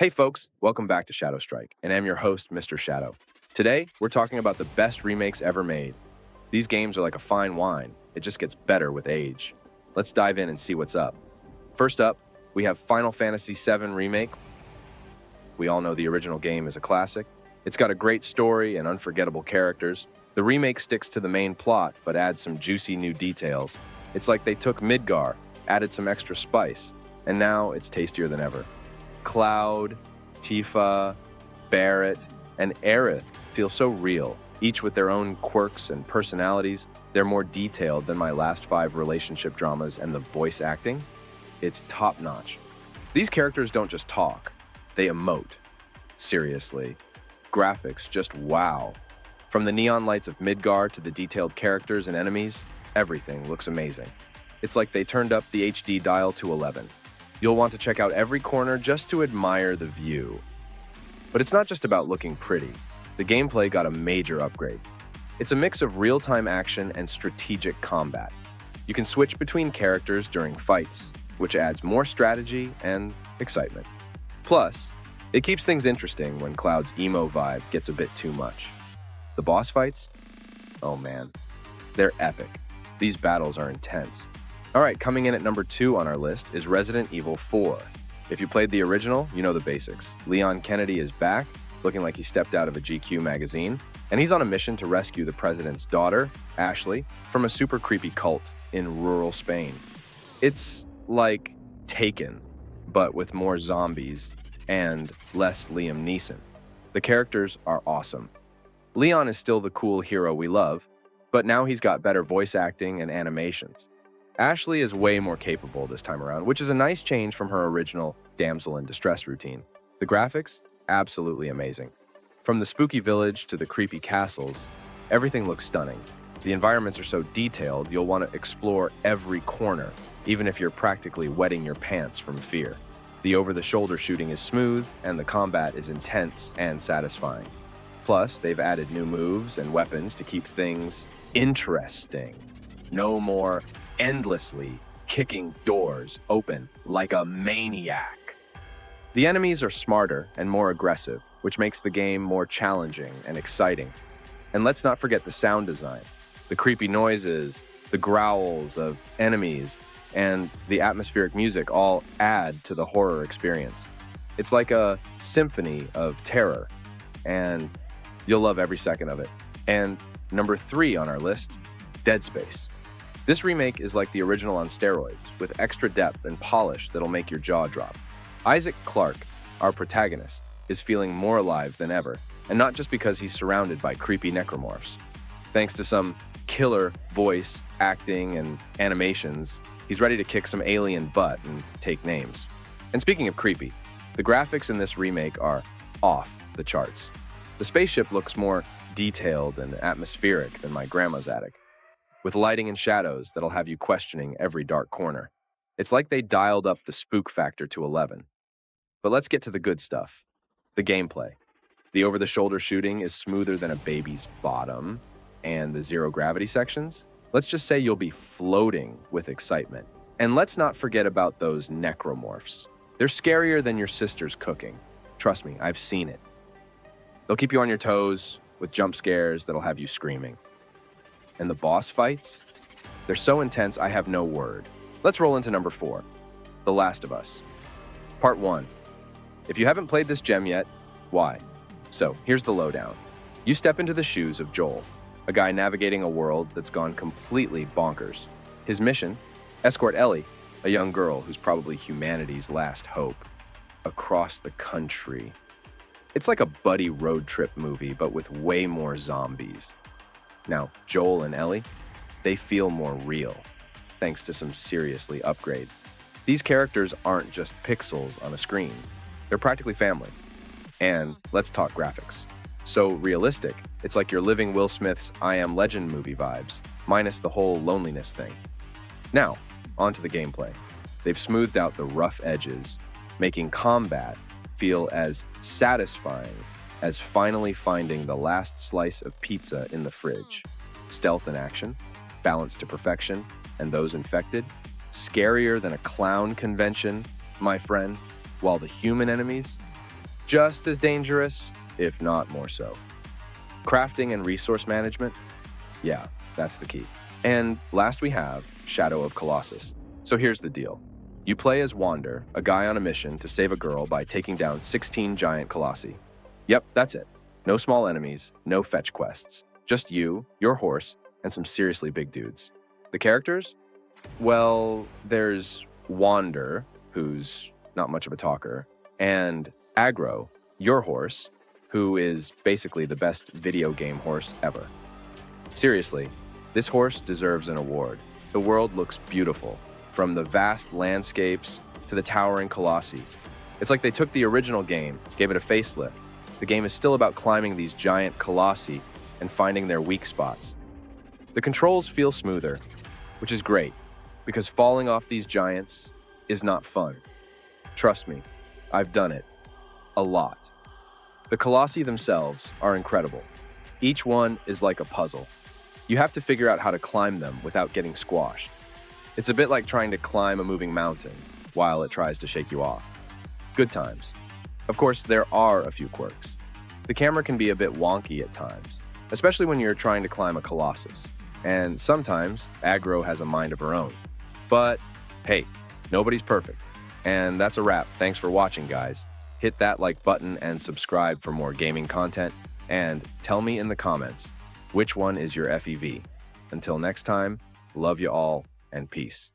Hey folks, welcome back to Shadow Strike, and I'm your host, Mr. Shadow. Today, we're talking about the best remakes ever made. These games are like a fine wine, it just gets better with age. Let's dive in and see what's up. First up, we have Final Fantasy VII Remake. We all know the original game is a classic. It's got a great story and unforgettable characters. The remake sticks to the main plot, but adds some juicy new details. It's like they took Midgar, added some extra spice, and now it's tastier than ever. Cloud, Tifa, Barrett, and Aerith feel so real, each with their own quirks and personalities. They're more detailed than my last 5 relationship dramas, and the voice acting, it's top-notch. These characters don't just talk, they emote. Seriously. Graphics just wow. From the neon lights of Midgar to the detailed characters and enemies, everything looks amazing. It's like they turned up the HD dial to 11. You'll want to check out every corner just to admire the view. But it's not just about looking pretty. The gameplay got a major upgrade. It's a mix of real-time action and strategic combat. You can switch between characters during fights, which adds more strategy and excitement. Plus, it keeps things interesting when Cloud's emo vibe gets a bit too much. The boss fights? Oh man, they're epic. These battles are intense. All right, coming in at number 2 on our list is Resident Evil 4. If you played the original, you know the basics. Leon Kennedy is back, looking like he stepped out of a GQ magazine, and he's on a mission to rescue the president's daughter, Ashley, from a super creepy cult in rural Spain. It's like Taken, but with more zombies and less Liam Neeson. The characters are awesome. Leon is still the cool hero we love, but now he's got better voice acting and animations. Ashley is way more capable this time around, which is a nice change from her original damsel in distress routine. The graphics? Absolutely amazing. From the spooky village to the creepy castles, everything looks stunning. The environments are so detailed, you'll want to explore every corner, even if you're practically wetting your pants from fear. The over-the-shoulder shooting is smooth, and the combat is intense and satisfying. Plus, they've added new moves and weapons to keep things interesting. No more endlessly kicking doors open like a maniac. The enemies are smarter and more aggressive, which makes the game more challenging and exciting. And let's not forget the sound design. The creepy noises, the growls of enemies, and the atmospheric music all add to the horror experience. It's like a symphony of terror, and you'll love every second of it. And number 3 on our list, Dead Space. This remake is like the original on steroids, with extra depth and polish that'll make your jaw drop. Isaac Clarke, our protagonist, is feeling more alive than ever, and not just because he's surrounded by creepy necromorphs. Thanks to some killer voice, acting, and animations, he's ready to kick some alien butt and take names. And speaking of creepy, the graphics in this remake are off the charts. The spaceship looks more detailed and atmospheric than my grandma's attic, with lighting and shadows that'll have you questioning every dark corner. It's like they dialed up the spook factor to 11. But let's get to the good stuff. The gameplay. The over-the-shoulder shooting is smoother than a baby's bottom, and the zero-gravity sections? Let's just say you'll be floating with excitement. And let's not forget about those necromorphs. They're scarier than your sister's cooking. Trust me, I've seen it. They'll keep you on your toes with jump scares that'll have you screaming. And the boss fights? They're so intense, I have no word. Let's roll into number 4, The Last of Us. Part 1. If you haven't played this gem yet, why? So, here's the lowdown. You step into the shoes of Joel, a guy navigating a world that's gone completely bonkers. His mission? Escort Ellie, a young girl who's probably humanity's last hope, across the country. It's like a buddy road trip movie, but with way more zombies. Now, Joel and Ellie, they feel more real, thanks to some seriously upgrade. These characters aren't just pixels on a screen. They're practically family. And let's talk graphics. So realistic, it's like you're living Will Smith's I Am Legend movie vibes, minus the whole loneliness thing. Now, onto the gameplay. They've smoothed out the rough edges, making combat feel as satisfying as finally finding the last slice of pizza in the fridge. Stealth and action, balanced to perfection, and those infected, scarier than a clown convention, my friend, while the human enemies, just as dangerous, if not more so. Crafting and resource management? Yeah, that's the key. And last we have Shadow of Colossus. So here's the deal. You play as Wander, a guy on a mission to save a girl by taking down 16 giant colossi. Yep, that's it. No small enemies, no fetch quests. Just you, your horse, and some seriously big dudes. The characters? Well, there's Wander, who's not much of a talker, and Agro, your horse, who is basically the best video game horse ever. Seriously, this horse deserves an award. The world looks beautiful, from the vast landscapes to the towering colossi. It's like they took the original game, gave it a facelift. The game is still about climbing these giant colossi and finding their weak spots. The controls feel smoother, which is great, because falling off these giants is not fun. Trust me, I've done it. A lot. The colossi themselves are incredible. Each one is like a puzzle. You have to figure out how to climb them without getting squashed. It's a bit like trying to climb a moving mountain while it tries to shake you off. Good times. Of course, there are a few quirks. The camera can be a bit wonky at times, especially when you're trying to climb a colossus. And sometimes, Agro has a mind of her own. But hey, nobody's perfect. And that's a wrap. Thanks for watching, guys. Hit that like button and subscribe for more gaming content. And tell me in the comments, which one is your FEV? Until next time, love you all and peace.